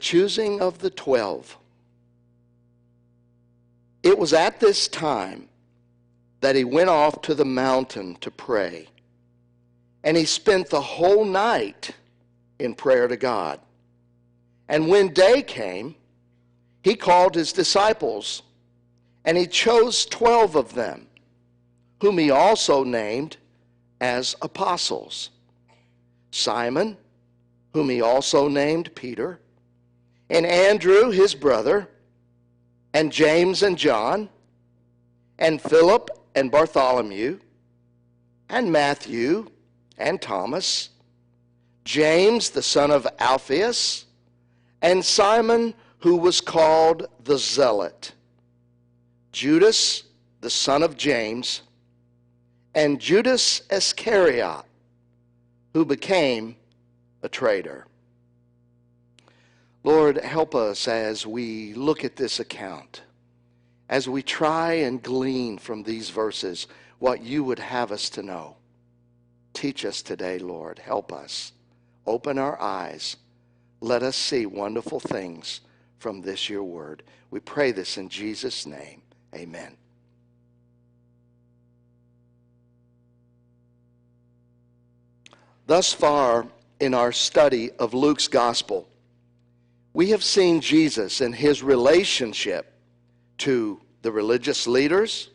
choosing of the 12. It was at this time that he went off to the mountain to pray. And he spent the whole night in prayer to God. And when day came, he called his disciples, and he chose 12 of them, whom he also named as apostles. Simon, whom he also named Peter, and Andrew his brother, and James and John, and Philip and Bartholomew, and Matthew and Thomas, James the son of Alphaeus, and Simon who was called the Zealot, Judas the son of James, and Judas Iscariot, who became a traitor. Lord, help us as we look at this account, as we try and glean from these verses what you would have us to know. Teach us today, Lord. Help us. Open our eyes. Let us see wonderful things from this your word. We pray this in Jesus' name. Amen. Thus far in our study of Luke's gospel, we have seen Jesus and his relationship to the religious leaders.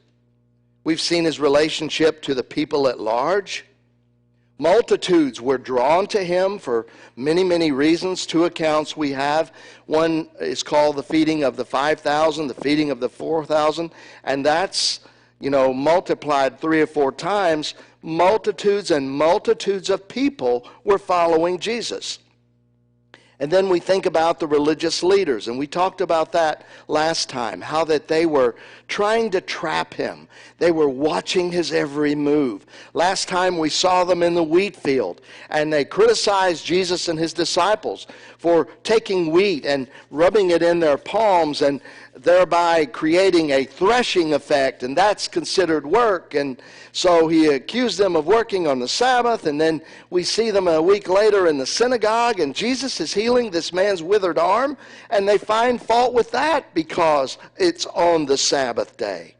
We've seen his relationship to the people at large. Multitudes were drawn to him for many, many reasons. Two accounts we have. One is called the feeding of the 5,000, the feeding of the 4,000, and that's, multiplied 3 or 4 times. Multitudes and multitudes of people were following Jesus. And then we think about the religious leaders, and we talked about that last time, how that they were trying to trap him. They were watching his every move. Last time we saw them in the wheat field, and they criticized Jesus and his disciples for taking wheat and rubbing it in their palms and thereby creating a threshing effect, and that's considered work. And so he accused them of working on the Sabbath, and then we see them a week later in the synagogue, and Jesus is healing this man's withered arm, and they find fault with that because it's on the Sabbath day.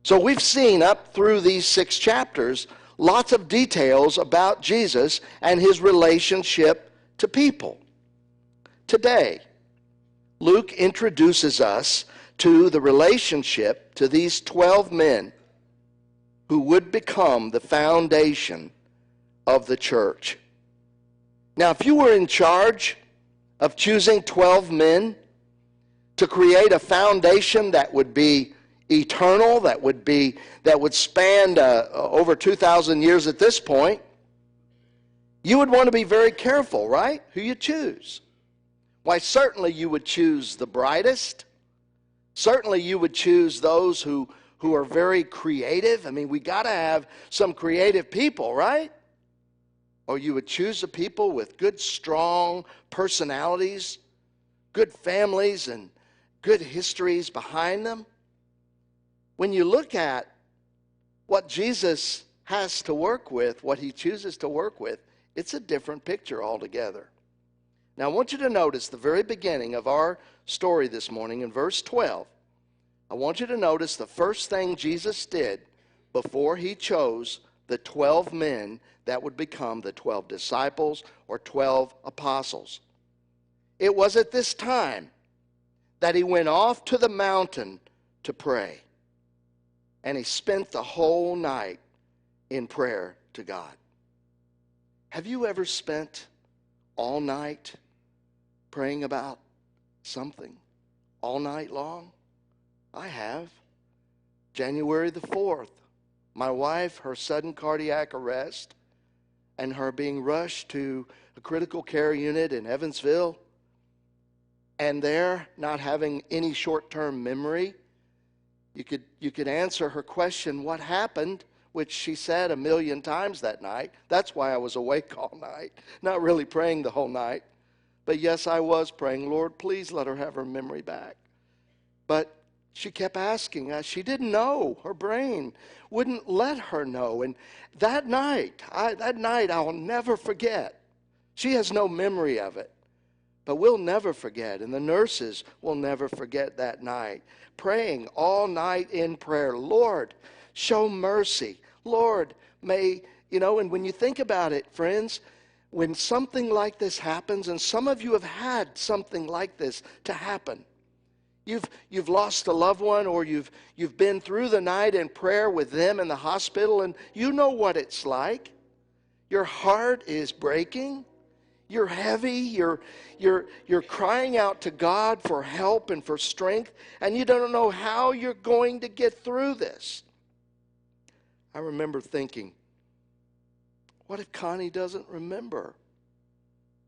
So we've seen up through these 6 chapters lots of details about Jesus and his relationship to people. Today, Luke introduces us to the relationship to these 12 men who would become the foundation of the church. Now, if you were in charge of choosing 12 men to create a foundation that would be eternal, that would span over 2,000 years at this point, you would want to be very careful, right? Who you choose. Why, certainly you would choose the brightest. Certainly you would choose those who are very creative. I mean, we got to have some creative people, right? Or you would choose the people with good, strong personalities, good families, and good histories behind them. When you look at what Jesus has to work with, what he chooses to work with, it's a different picture altogether. Now, I want you to notice the very beginning of our story this morning in verse 12. I want you to notice the first thing Jesus did before he chose the 12 men that would become the 12 disciples or 12 apostles. It was at this time that he went off to the mountain to pray. And he spent the whole night in prayer to God. Have you ever spent all night praying about something all night long? I have. January the 4th, my wife, her sudden cardiac arrest, and her being rushed to a critical care unit in Evansville, and there not having any short-term memory. You could answer her question, what happened, which she said 1,000,000 times that night. That's why I was awake all night, not really praying the whole night. But yes, I was praying, Lord, please let her have her memory back. But she kept asking. She didn't know. Her brain wouldn't let her know. And that night I'll never forget. She has no memory of it. But we'll never forget, and the nurses will never forget that night, praying all night in prayer. Lord, show mercy. Lord, may, and when you think about it, friends, when something like this happens, and some of you have had something like this to happen, you've lost a loved one, or you've been through the night in prayer with them in the hospital, and you know what it's like. Your heart is breaking. You're heavy. You're crying out to God for help and for strength, and you don't know how you're going to get through this. I remember thinking, what if Connie doesn't remember?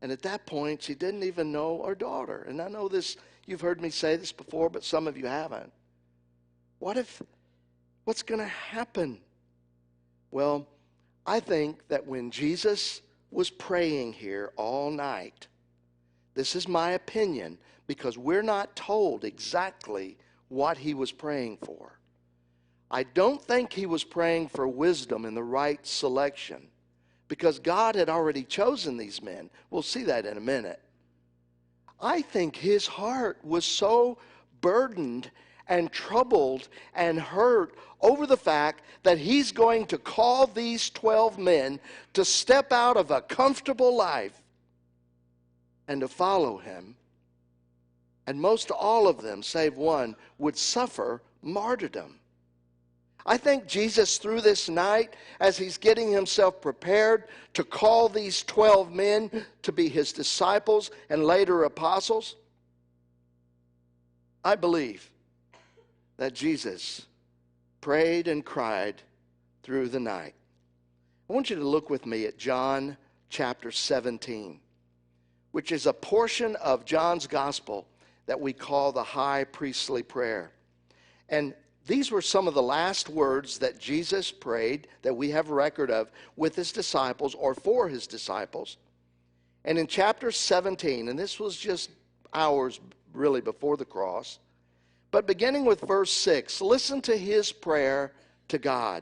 And at that point, she didn't even know our daughter. And I know this, you've heard me say this before, but some of you haven't. What's going to happen? Well, I think that when Jesus was praying here all night, this is my opinion, because we're not told exactly what he was praying for. I don't think he was praying for wisdom in the right selection, because God had already chosen these men. We'll see that in a minute. I think his heart was so burdened and troubled and hurt over the fact that he's going to call these 12 men to step out of a comfortable life and to follow him. And most all of them, save one, would suffer martyrdom. I think Jesus, through this night, as he's getting himself prepared to call these 12 men to be his disciples and later apostles, I believe that Jesus prayed and cried through the night. I want you to look with me at John chapter 17, which is a portion of John's gospel that we call the high priestly prayer. And these were some of the last words that Jesus prayed, that we have record of, with his disciples or for his disciples. And in chapter 17, and this was just hours really before the cross, but beginning with verse 6, listen to his prayer to God.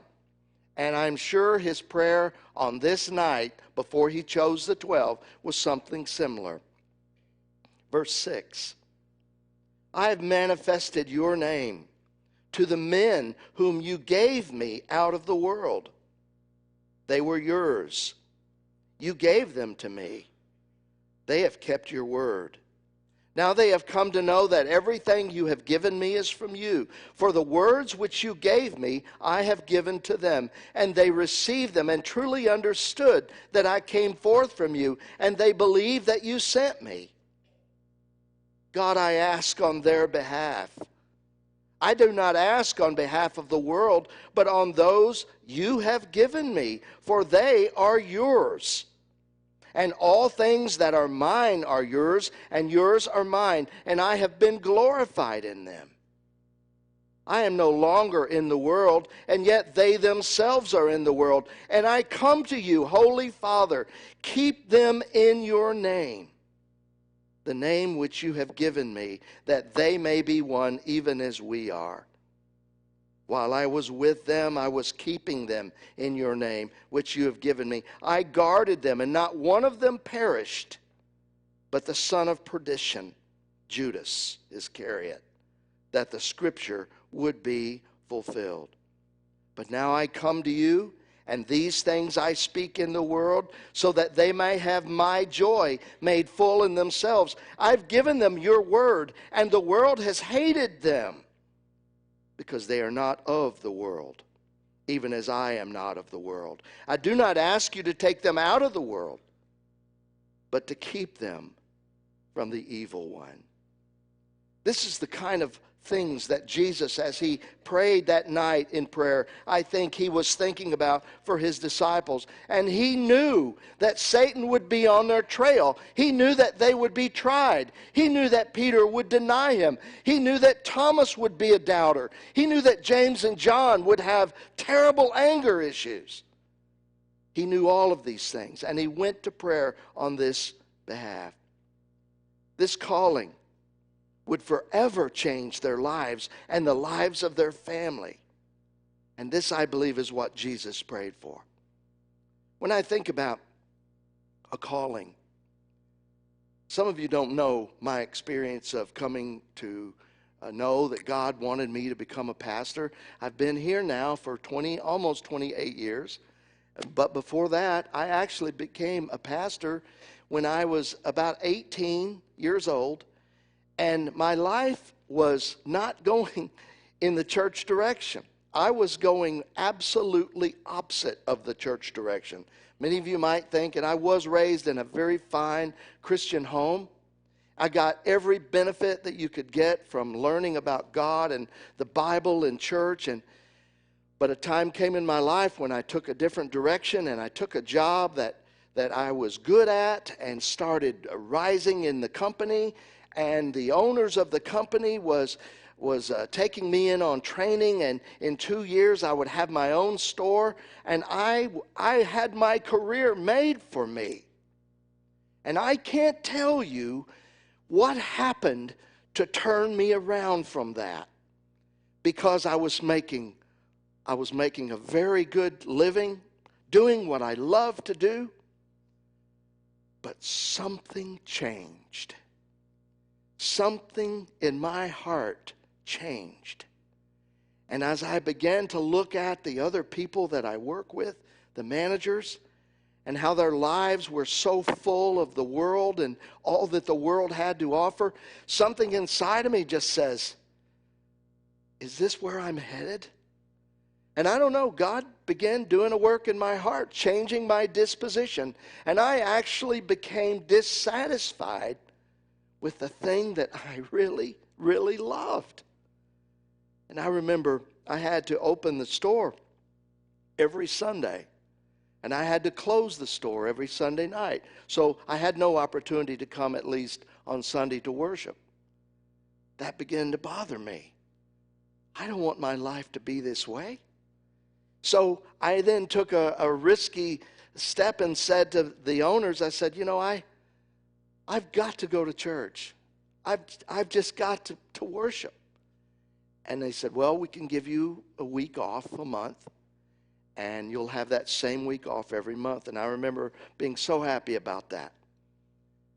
And I'm sure his prayer on this night before he chose the 12 was something similar. Verse 6, I have manifested your name to the men whom you gave me out of the world. They were yours. You gave them to me. They have kept your word. Now they have come to know that everything you have given me is from you. For the words which you gave me, I have given to them, and they received them and truly understood that I came forth from you, and they believe that you sent me. God, I ask on their behalf. I do not ask on behalf of the world, but on those you have given me, for they are yours. And all things that are mine are yours, and yours are mine, and I have been glorified in them. I am no longer in the world, and yet they themselves are in the world. And I come to you, Holy Father, keep them in your name, the name which you have given me, that they may be one even as we are. While I was with them, I was keeping them in your name, which you have given me. I guarded them, and not one of them perished, but the son of perdition, Judas Iscariot, that the scripture would be fulfilled. But now I come to you, and these things I speak in the world, so that they may have my joy made full in themselves. I've given them your word, and the world has hated them, because they are not of the world, even as I am not of the world. I do not ask you to take them out of the world, but to keep them from the evil one. This is the kind of things that Jesus, as he prayed that night in prayer, I think he was thinking about for his disciples. And he knew that Satan would be on their trail. He knew that they would be tried. He knew that Peter would deny him. He knew that Thomas would be a doubter. He knew that James and John would have terrible anger issues. He knew all of these things, and he went to prayer on this behalf. This calling would forever change their lives and the lives of their family. And this, I believe, is what Jesus prayed for. When I think about a calling, Some of you don't know my experience of coming to know that God wanted me to become a pastor. I've been here now for almost 28 years. But before that, I actually became a pastor when I was about 18 years old. And my life was not going in the church direction. I was going absolutely opposite of the church direction. Many of you might think, and I was raised in a very fine Christian home. I got every benefit that you could get from learning about God and the Bible and church. But a time came in my life when I took a different direction, and I took a job that I was good at and started rising in the company. And the owners of the company was taking me in on training, and in 2 years I would have my own store, and I had my career made for me. And I can't tell you what happened to turn me around from that, because I was making a very good living, doing what I love to do, but something changed. Something in my heart changed. And as I began to look at the other people that I work with, the managers, and how their lives were so full of the world and all that the world had to offer, something inside of me just says, is this where I'm headed? And I don't know, God began doing a work in my heart, changing my disposition. And I actually became dissatisfied with the thing that I really, really loved. And I remember I had to open the store every Sunday, and I had to close the store every Sunday night. So I had no opportunity to come at least on Sunday to worship. That began to bother me. I don't want my life to be this way. So I then took a risky step and said to the owners, I said, I've got to go to church. I've just got to worship. And they said, well, we can give you a week off a month, and you'll have that same week off every month. And I remember being so happy about that.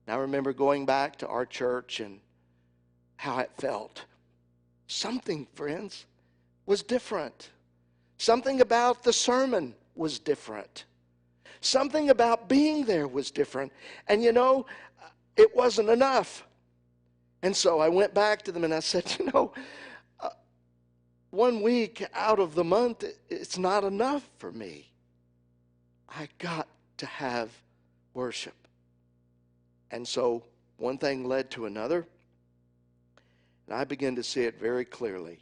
And I remember going back to our church and how it felt. Something, friends, was different. Something about the sermon was different. Something about being there was different. And it wasn't enough. And so I went back to them and I said, 1 week out of the month, it's not enough for me. I got to have worship. And so one thing led to another, and I began to see it very clearly.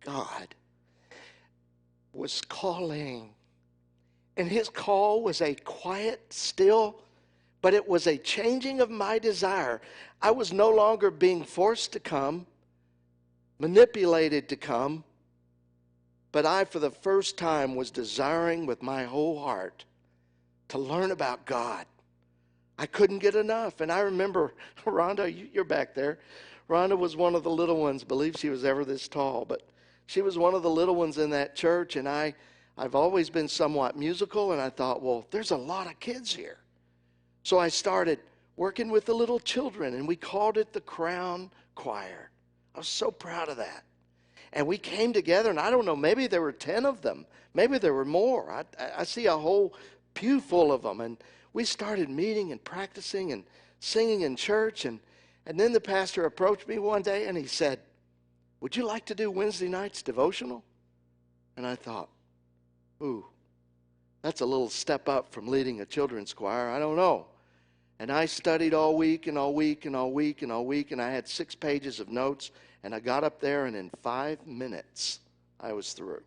God was calling, and his call was a quiet, still, but it was a changing of my desire. I was no longer being forced to come, manipulated to come, but I, for the first time, was desiring with my whole heart to learn about God. I couldn't get enough. And I remember, Rhonda, you're back there. Rhonda was one of the little ones. I believe she was ever this tall, but she was one of the little ones in that church, and I've always been somewhat musical, and I thought, well, there's a lot of kids here. So I started working with the little children, and we called it the Crown Choir. I was so proud of that. And we came together, and I don't know, maybe there were 10 of them. Maybe there were more. I see a whole pew full of them. And we started meeting and practicing and singing in church. And then the pastor approached me one day, and he said, would you like to do Wednesday night's devotional? And I thought, ooh, that's a little step up from leading a children's choir. I don't know. And I studied all week and all week and all week and all week, and I had 6 pages of notes, and I got up there, and in 5 minutes, I was through.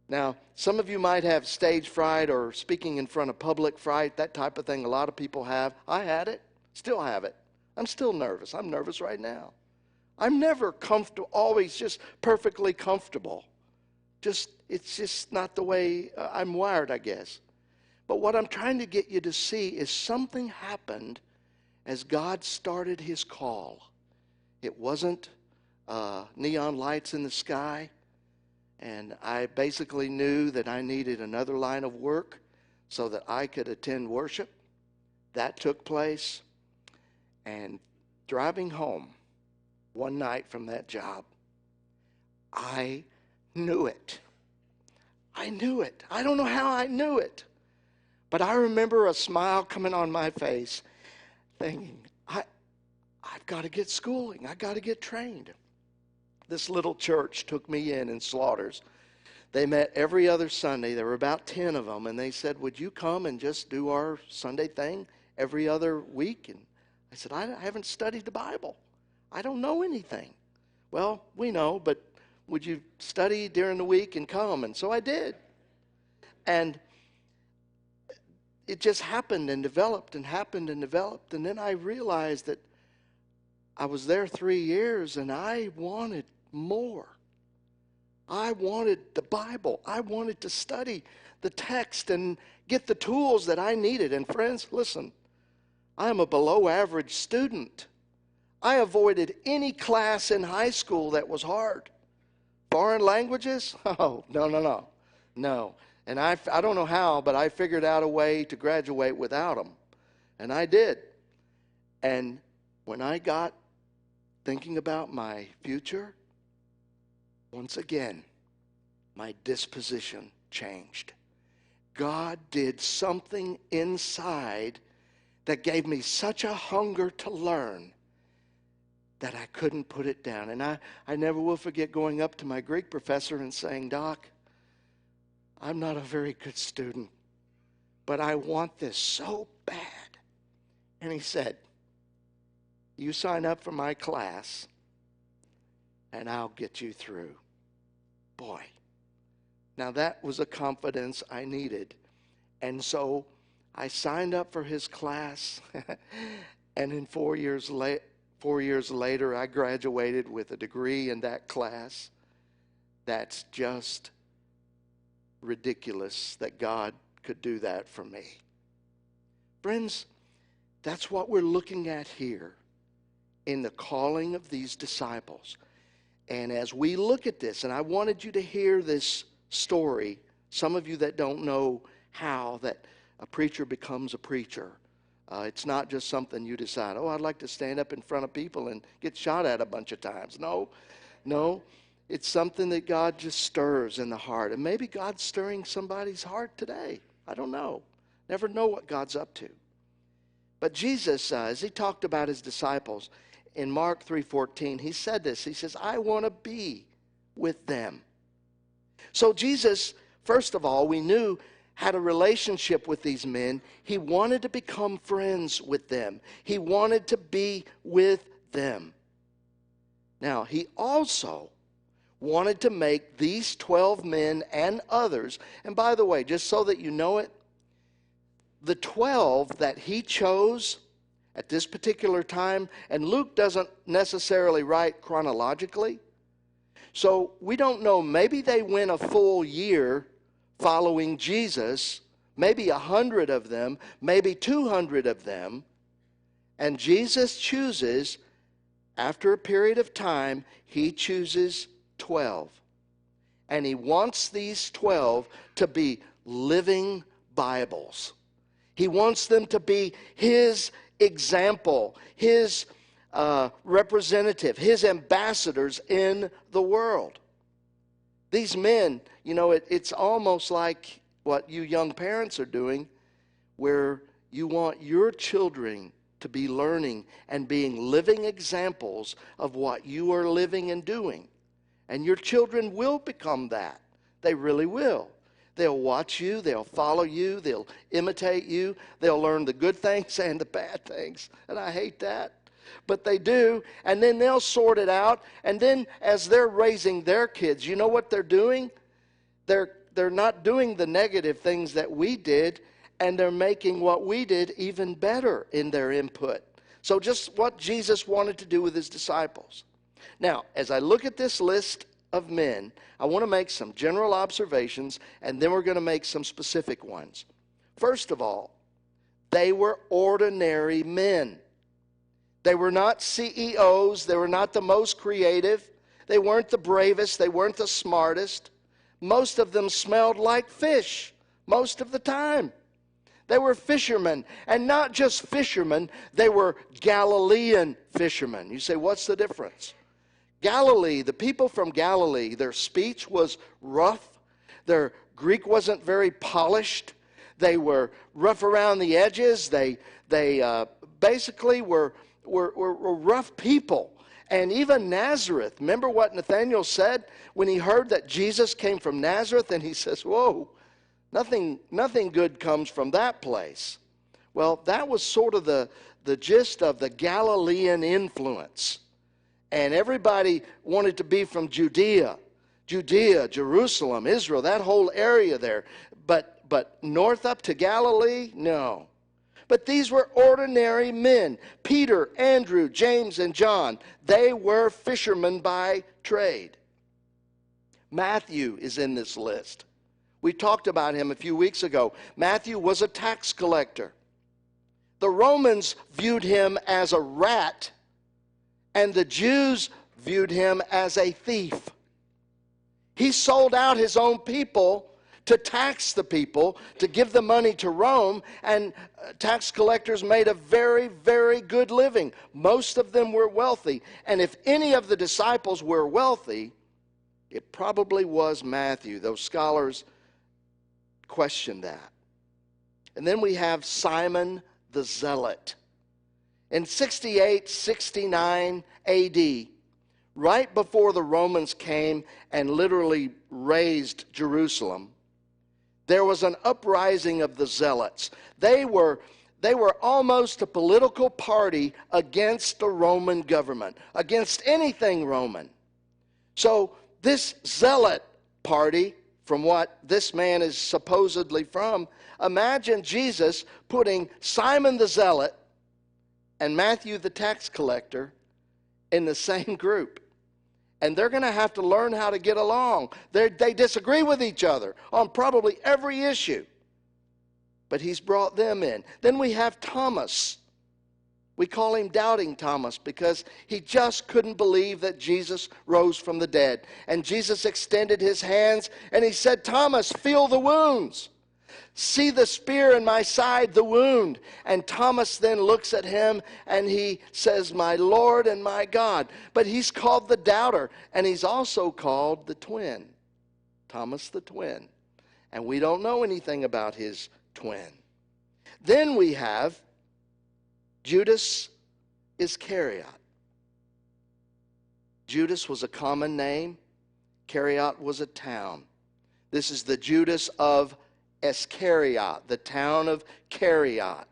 Now, some of you might have stage fright or speaking in front of public fright, that type of thing. A lot of people have. I had it, still have it. I'm still nervous. I'm nervous right now. I'm never comfortable, always just perfectly comfortable. It's just not the way I'm wired, I guess. But what I'm trying to get you to see is something happened as God started his call. It wasn't neon lights in the sky, and I basically knew that I needed another line of work so that I could attend worship. that took place. And driving home one night from that job, I knew it. I knew it. I don't know how I knew it. But I remember a smile coming on my face, thinking, I've got to get schooling. I've got to get trained. This little church took me in Slaughters. They met every other Sunday. There were about 10 of them. And they said, would you come and just do our Sunday thing every other week? And I said, I haven't studied the Bible. I don't know anything. Well, we know, but would you study during the week and come? And so I did. And it just happened and developed and happened and developed. And then I realized that I was there 3 years and I wanted more. I wanted the Bible. I wanted to study the text and get the tools that I needed. And friends, listen, I am a below average student. I avoided any class in high school that was hard. Foreign languages? Oh, no. And I don't know how, but I figured out a way to graduate without them. And I did. And when I got thinking about my future, once again, my disposition changed. God did something inside that gave me such a hunger to learn that I couldn't put it down. And I never will forget going up to my Greek professor and saying, Doc, I'm not a very good student, but I want this so bad. And he said, you sign up for my class and I'll get you through. Boy, now that was a confidence I needed. And so I signed up for his class, and in 4 years later, I graduated with a degree in that class. That's just ridiculous that God could do that for me. Friends, that's what we're looking at here in the calling of these disciples. And as we look at this, and I wanted you to hear this story, some of you that don't know how that a preacher becomes a preacher. It's not just something you decide, oh, I'd like to stand up in front of people and get shot at a bunch of times. No. It's something that God just stirs in the heart. And maybe God's stirring somebody's heart today. I don't know. Never know what God's up to. But Jesus, as he talked about his disciples, in Mark 3:14, he said this. He says, I want to be with them. So Jesus, first of all, we knew, had a relationship with these men. He wanted to become friends with them. He wanted to be with them. Now, he also wanted to make these 12 men and others, and by the way, just so that you know it, the 12 that he chose at this particular time, and Luke doesn't necessarily write chronologically, so we don't know, maybe they went a full year following Jesus, maybe 100 of them, maybe 200 of them, and Jesus chooses, after a period of time, he chooses 12. And he wants these 12 to be living Bibles. He wants them to be his example, his representative, his ambassadors in the world. These men, you know, it's almost like what you young parents are doing, where you want your children to be learning and being living examples of what you are living and doing. And your children will become that. They really will. They'll watch you, they'll follow you, they'll imitate you, they'll learn the good things and the bad things. And I hate that. But they do, and then they'll sort it out. And then as they're raising their kids, you know what they're doing? They're not doing the negative things that we did, and they're making what we did even better in their input. So just what Jesus wanted to do with his disciples. Now, as I look at this list of men, I want to make some general observations, and then we're going to make some specific ones. First of all, they were ordinary men. They were not CEOs. They were not the most creative. They weren't the bravest. They weren't the smartest. Most of them smelled like fish most of the time. They were fishermen, and not just fishermen, they were Galilean fishermen. You say, what's the difference? Galilee, the people from Galilee, their speech was rough. Their Greek wasn't very polished. They were rough around the edges. They basically were rough people. And even Nazareth, remember what Nathanael said when he heard that Jesus came from Nazareth? And he says, whoa, nothing good comes from that place. Well, that was sort of the gist of the Galilean influence. And everybody wanted to be from Judea, Jerusalem, Israel, that whole area there. But north up to Galilee, no. But these were ordinary men. Peter, Andrew, James, and John, they were fishermen by trade. Matthew is in this list. We talked about him a few weeks ago. Matthew was a tax collector. The Romans viewed him as a rat, and the Jews viewed him as a thief. He sold out his own people to tax the people, to give the money to Rome, and tax collectors made a very, very good living. Most of them were wealthy, and if any of the disciples were wealthy, it probably was Matthew. Those scholars question that. And then we have Simon the Zealot. In 68, 69 AD, right before the Romans came and literally razed Jerusalem, there was an uprising of the Zealots. They were almost a political party against the Roman government, against anything Roman. So this Zealot party, from what this man is supposedly from, imagine Jesus putting Simon the Zealot and Matthew the tax collector in the same group. And they're going to have to learn how to get along. They disagree with each other on probably every issue. But he's brought them in. Then we have Thomas. We call him Doubting Thomas because he just couldn't believe that Jesus rose from the dead. And Jesus extended his hands and he said, Thomas, feel the wounds. See the spear in my side, the wound. And Thomas then looks at him and he says, my Lord and my God. But he's called the doubter, and he's also called the twin, Thomas the twin. And we don't know anything about his twin. Then we have Judas Iscariot. Judas was a common name. Iscariot was a town. This is the Judas of Iscariot, the town of Cariot,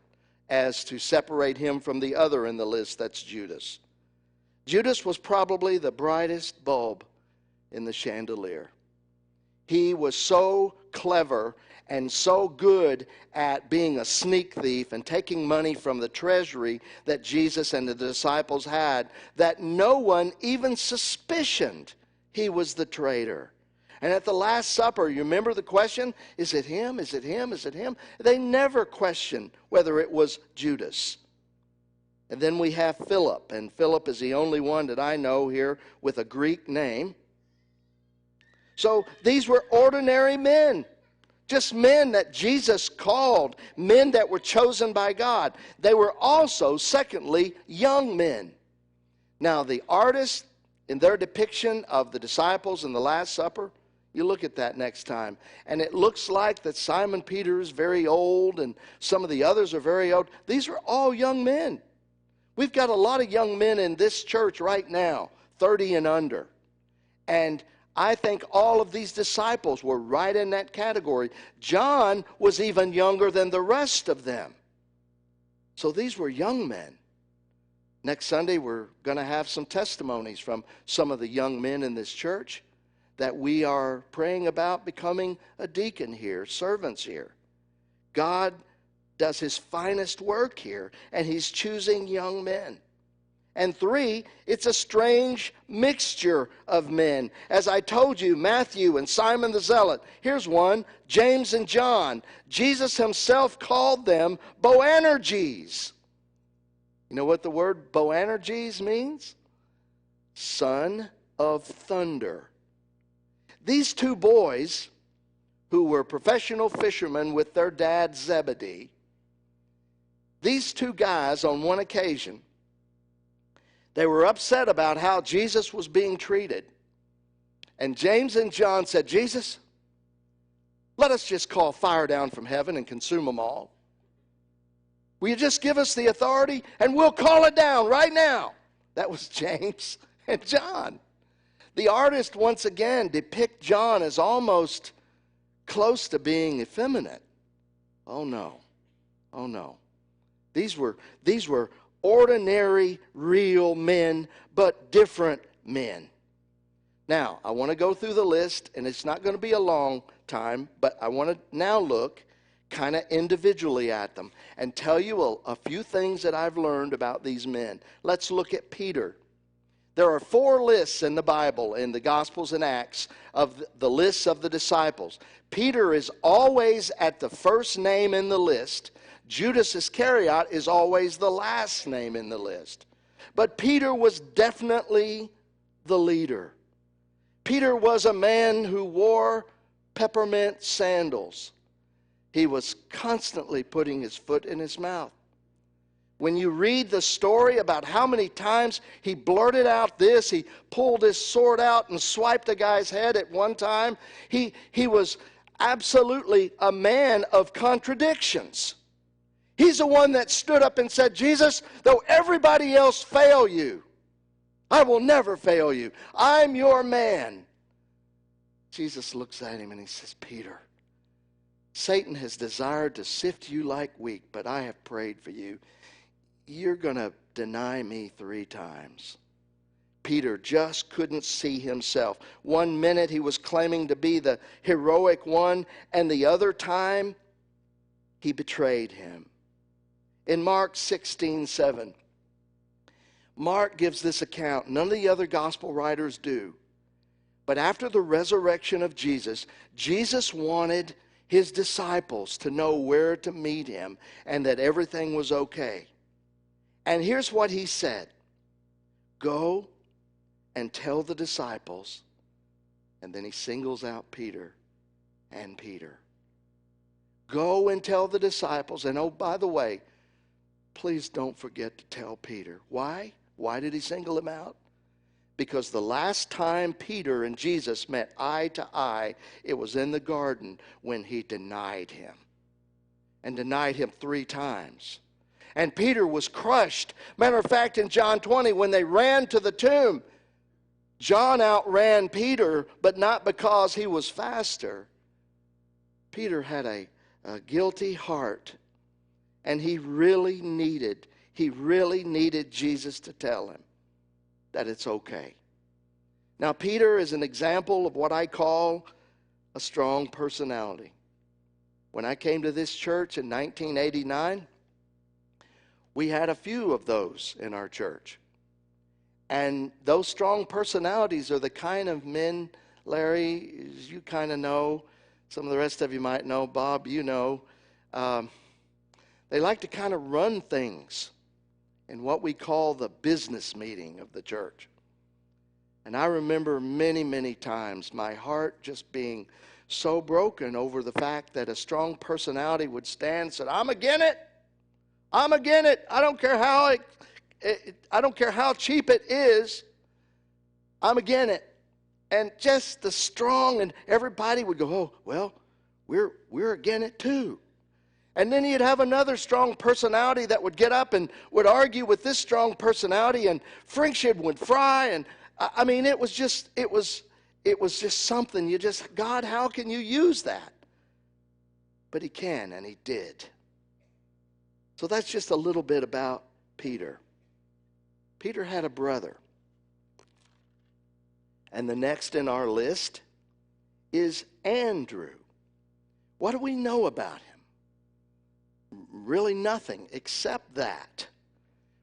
as to separate him from the other in the list, that's Judas. Judas was probably the brightest bulb in the chandelier. He was so clever and so good at being a sneak thief and taking money from the treasury that Jesus and the disciples had, that no one even suspicioned he was the traitor. And at the Last Supper, you remember the question? Is it him? Is it him? Is it him? They never questioned whether it was Judas. And then we have Philip. And Philip is the only one that I know here with a Greek name. So these were ordinary men. Just men that Jesus called. Men that were chosen by God. They were also, secondly, young men. Now the artists, in their depiction of the disciples in the Last Supper, you look at that next time, and it looks like that Simon Peter is very old and some of the others are very old. These are all young men. We've got a lot of young men in this church right now, 30 and under. And I think all of these disciples were right in that category. John was even younger than the rest of them. So these were young men. Next Sunday, we're going to have some testimonies from some of the young men in this church that we are praying about becoming a deacon here, servants here. God does his finest work here, and he's choosing young men. And 3, it's a strange mixture of men. As I told you, Matthew and Simon the Zealot. Here's one, James and John. Jesus himself called them Boanerges. You know what the word Boanerges means? Son of thunder. These 2 boys, who were professional fishermen with their dad Zebedee, these two guys, on one occasion, they were upset about how Jesus was being treated. And James and John said, Jesus, let us just call fire down from heaven and consume them all. Will you just give us the authority and we'll call it down right now? That was James and John. The artist once again depict John as almost close to being effeminate. Oh no. Oh no. These were ordinary, real men, but different men. Now, I want to go through the list, and it's not going to be a long time, but I want to now look kind of individually at them and tell you a few things that I've learned about these men. Let's look at Peter. There are 4 lists in the Bible, in the Gospels and Acts, of the lists of the disciples. Peter is always at the first name in the list. Judas Iscariot is always the last name in the list. But Peter was definitely the leader. Peter was a man who wore peppermint sandals. He was constantly putting his foot in his mouth. When you read the story about how many times he blurted out this, he pulled his sword out and swiped a guy's head at one time, he was absolutely a man of contradictions. He's the one that stood up and said, Jesus, though everybody else fail you, I will never fail you. I'm your man. Jesus looks at him and he says, Peter, Satan has desired to sift you like wheat, but I have prayed for you. You're going to deny me 3 times. Peter just couldn't see himself. One minute he was claiming to be the heroic one, and the other time he betrayed him. In Mark 16:7, Mark gives this account. None of the other gospel writers do. But after the resurrection of Jesus, Jesus wanted his disciples to know where to meet him and that everything was okay. And here's what he said. Go and tell the disciples. And then he singles out Peter and Peter. Go and tell the disciples. And oh, by the way, please don't forget to tell Peter. Why? Why did he single him out? Because the last time Peter and Jesus met eye to eye, it was in the garden when he denied him. And denied him 3 times. And Peter was crushed. Matter of fact, in John 20, when they ran to the tomb, John outran Peter, but not because he was faster. Peter had a guilty heart. And he really needed Jesus to tell him that it's okay. Now, Peter is an example of what I call a strong personality. When I came to this church in 1989, we had a few of those in our church. And those strong personalities are the kind of men, Larry, as you kind of know, some of the rest of you might know, Bob, you know, they like to kind of run things in what we call the business meeting of the church. And I remember many, many times my heart just being so broken over the fact that a strong personality would stand and say, I'm against it. I'm against it. I don't care how cheap it is. I'm against it. And just the strong, and everybody would go, oh, well, we're against it too. And then you'd have another strong personality that would get up and would argue with this strong personality, and friendship would fry. And I mean, it was just something. God, how can you use that? But he can, and he did. So that's just a little bit about Peter. Peter had a brother. And the next in our list is Andrew. What do we know about him? Really nothing, except that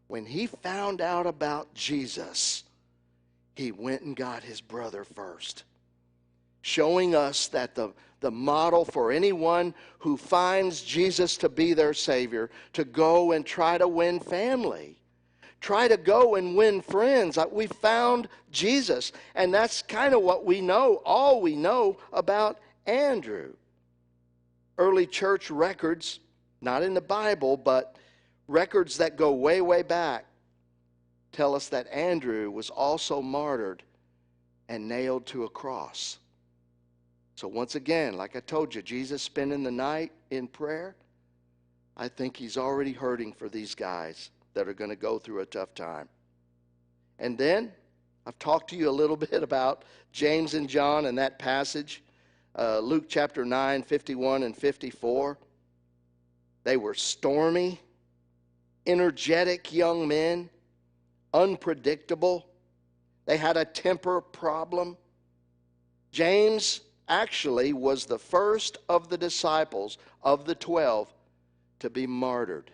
when he found out about Jesus, he went and got his brother first, showing us that the model for anyone who finds Jesus to be their Savior, to go and try to win family, try to go and win friends. We found Jesus, and that's kind of what we know, all we know about Andrew. Early church records, not in the Bible, but records that go way, way back tell us that Andrew was also martyred and nailed to a cross. So once again, like I told you, Jesus spending the night in prayer, I think he's already hurting for these guys that are going to go through a tough time. And then I've talked to you a little bit about James and John and that passage, Luke chapter 9, 51 and 54. They were stormy, energetic young men, unpredictable. They had a temper problem. James actually was the first of the disciples of the 12 to be martyred.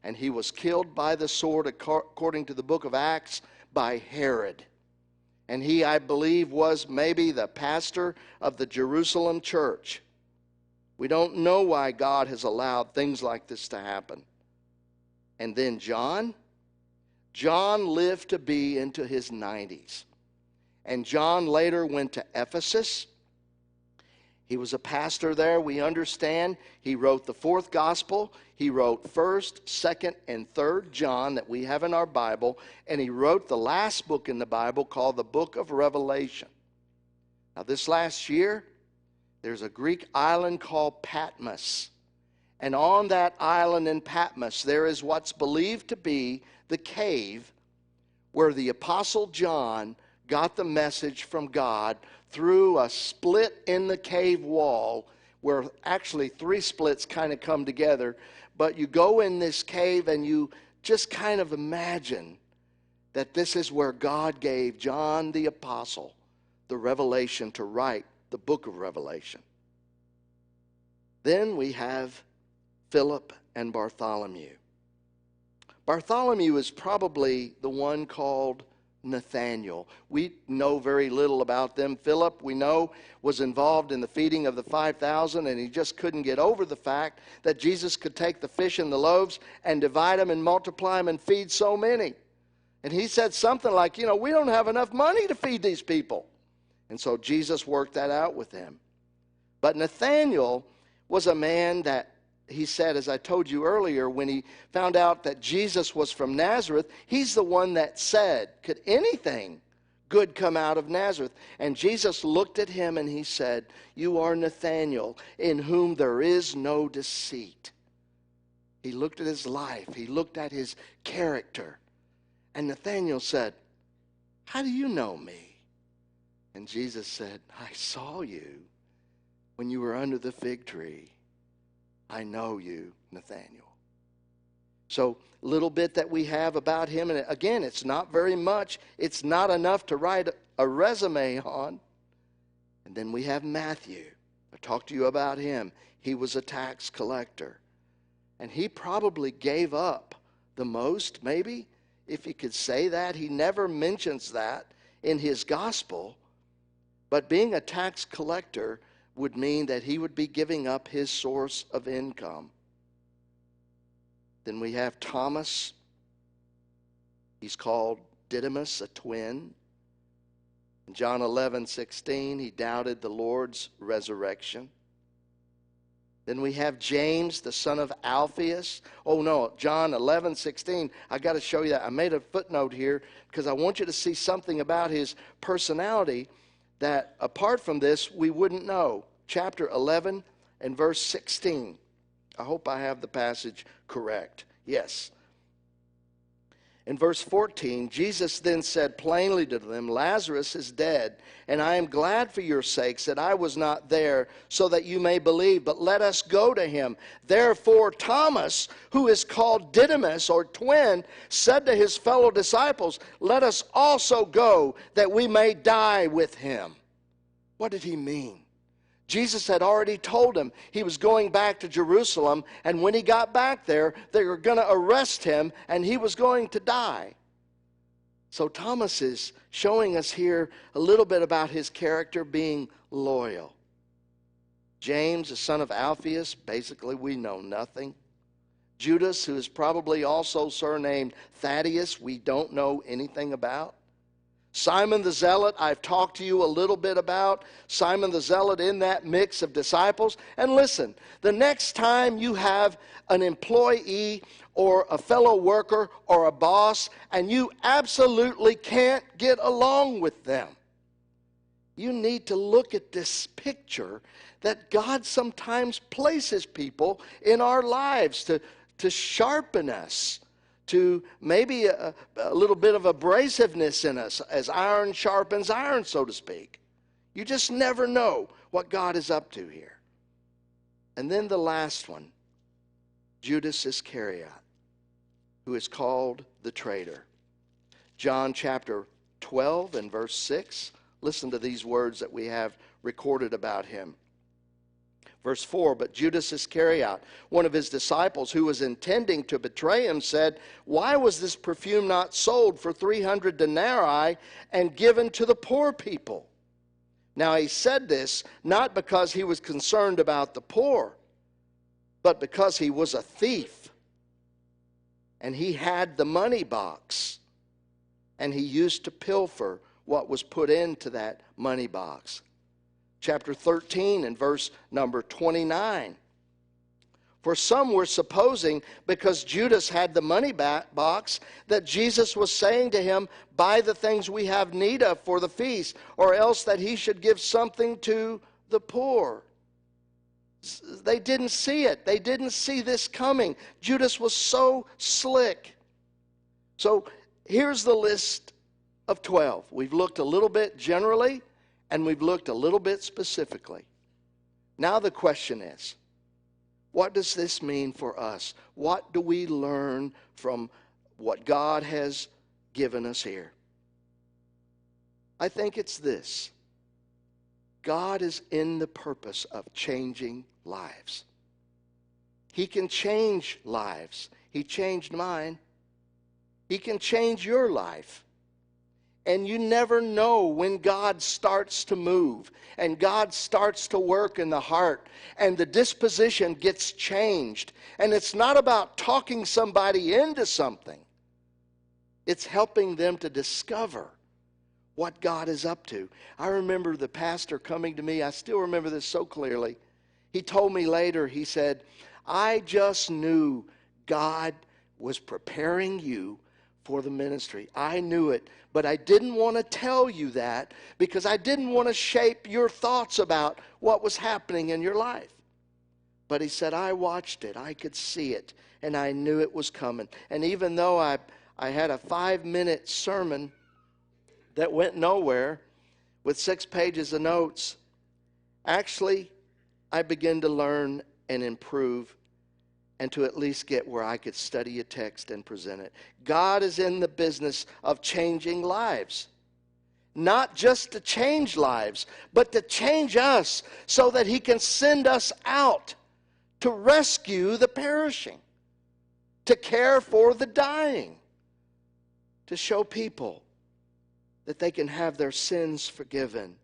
And he was killed by the sword, according to the book of Acts, by Herod. And he, I believe, was maybe the pastor of the Jerusalem church. We don't know why God has allowed things like this to happen. And then John lived to be into his 90s. And John later went to Ephesus. He was a pastor there, we understand. He wrote the fourth gospel. He wrote 1st, 2nd, and 3rd John that we have in our Bible. And he wrote the last book in the Bible called the book of Revelation. Now this last year, there's a Greek island called Patmos. And on that island in Patmos, there is what's believed to be the cave where the Apostle John got the message from God through a split in the cave wall, where actually 3 splits kind of come together. But you go in this cave and you just kind of imagine that this is where God gave John the Apostle the revelation to write the book of Revelation. Then we have Philip and Bartholomew. Bartholomew is probably the one called Nathaniel. We know very little about them. Philip, we know, was involved in the feeding of the 5,000, and he just couldn't get over the fact that Jesus could take the fish and the loaves and divide them and multiply them and feed so many. And he said something like, we don't have enough money to feed these people. And so Jesus worked that out with him. But Nathaniel was a man that he said, as I told you earlier, when he found out that Jesus was from Nazareth, he's the one that said, could anything good come out of Nazareth? And Jesus looked at him and he said, you are Nathanael, in whom there is no deceit. He looked at his life. He looked at his character. And Nathanael said, how do you know me? And Jesus said, I saw you when you were under the fig tree. I know you, Nathanael. So, a little bit that we have about him, and again, it's not very much. It's not enough to write a resume on. And then we have Matthew. I talked to you about him. He was a tax collector. And he probably gave up the most, maybe, if you could say that. He never mentions that in his gospel. But being a tax collector would mean that he would be giving up his source of income. Then we have Thomas. He's called Didymus, a twin. In John 11:16, he doubted the Lord's resurrection. Then we have James, the son of Alphaeus. Oh no, John 11:16. I got to show you that. I made a footnote here because I want you to see something about his personality that apart from this, we wouldn't know. Chapter 11 and verse 16. I hope I have the passage correct. Yes. In verse 14, Jesus then said plainly to them, Lazarus is dead, and I am glad for your sakes that I was not there, so that you may believe, but let us go to him. Therefore Thomas, who is called Didymus, or twin, said to his fellow disciples, let us also go, that we may die with him. What did he mean? Jesus had already told him he was going back to Jerusalem, and when he got back there, they were going to arrest him, and he was going to die. So Thomas is showing us here a little bit about his character being loyal. James, the son of Alphaeus, basically we know nothing. Judas, who is probably also surnamed Thaddeus, we don't know anything about. Simon the Zealot, I've talked to you a little bit about Simon the Zealot in that mix of disciples. And listen, the next time you have an employee or a fellow worker or a boss and you absolutely can't get along with them, you need to look at this picture that God sometimes places people in our lives to sharpen us, to maybe a little bit of abrasiveness in us, as iron sharpens iron, so to speak. You just never know what God is up to here. And then the last one, Judas Iscariot, who is called the traitor. John chapter 12 and verse 6. Listen to these words that we have recorded about him. Verse 4, but Judas Iscariot, one of his disciples who was intending to betray him, said, why was this perfume not sold for 300 denarii and given to the poor people? Now he said this not because he was concerned about the poor, but because he was a thief. And he had the money box, and he used to pilfer what was put into that money box. Chapter 13 and verse number 29. For some were supposing, because Judas had the money box, that Jesus was saying to him, buy the things we have need of for the feast, or else that he should give something to the poor. They didn't see it. They didn't see this coming. Judas was so slick. So here's the list of 12. We've looked a little bit generally, and we've looked a little bit specifically. Now the question is, what does this mean for us? What do we learn from what God has given us here? I think it's this. God is in the purpose of changing lives. He can change lives. He changed mine. He can change your life. And you never know when God starts to move and God starts to work in the heart and the disposition gets changed. And it's not about talking somebody into something. It's helping them to discover what God is up to. I remember the pastor coming to me. I still remember this so clearly. He told me later, he said, I just knew God was preparing you for the ministry. I knew it, but I didn't want to tell you that because I didn't want to shape your thoughts about what was happening in your life. But he said, I watched it. I could see it, and I knew it was coming. And even though I had a 5-minute sermon that went nowhere with 6 pages of notes, actually, I began to learn and improve and to at least get where I could study a text and present it. God is in the business of changing lives. Not just to change lives, but to change us so that he can send us out to rescue the perishing, to care for the dying, to show people that they can have their sins forgiven,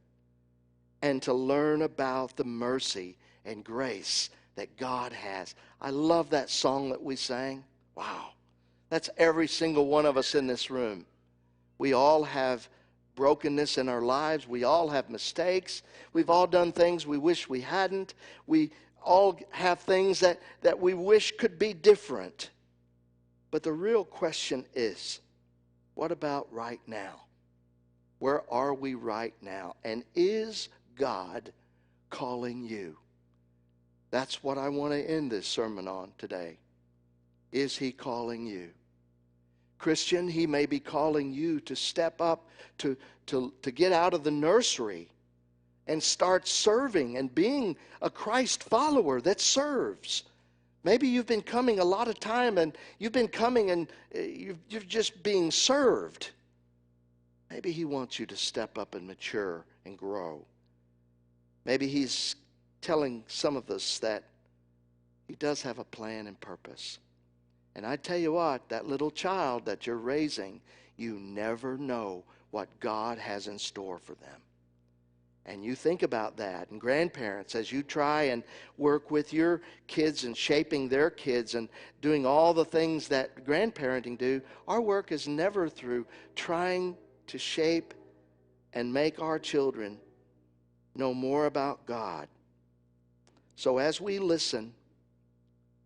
and to learn about the mercy and grace that God has. I love that song that we sang. Wow. That's every single one of us in this room. We all have brokenness in our lives. We all have mistakes. We've all done things we wish we hadn't. We all have things that we wish could be different. But the real question is, what about right now? Where are we right now? And is God calling you? That's what I want to end this sermon on today. Is he calling you? Christian, he may be calling you to step up, to get out of the nursery and start serving and being a Christ follower that serves. Maybe you've been coming a lot of time and you've been coming and you're just being served. Maybe he wants you to step up and mature and grow. Maybe he's telling some of us that he does have a plan and purpose. And I tell you what, that little child that you're raising, you never know what God has in store for them. And you think about that. And grandparents, as you try and work with your kids and shaping their kids and doing all the things that grandparenting do, our work is never through trying to shape and make our children know more about God. So as we listen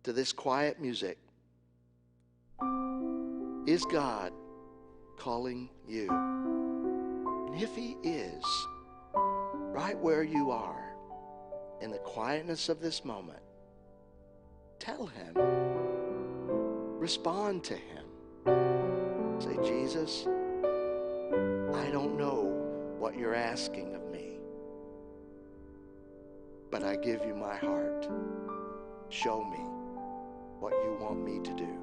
to this quiet music, is God calling you? And if He is, right where you are, in the quietness of this moment, tell Him. Respond to Him. Say, Jesus, I don't know what you're asking of me, but I give you my heart. Show me what you want me to do.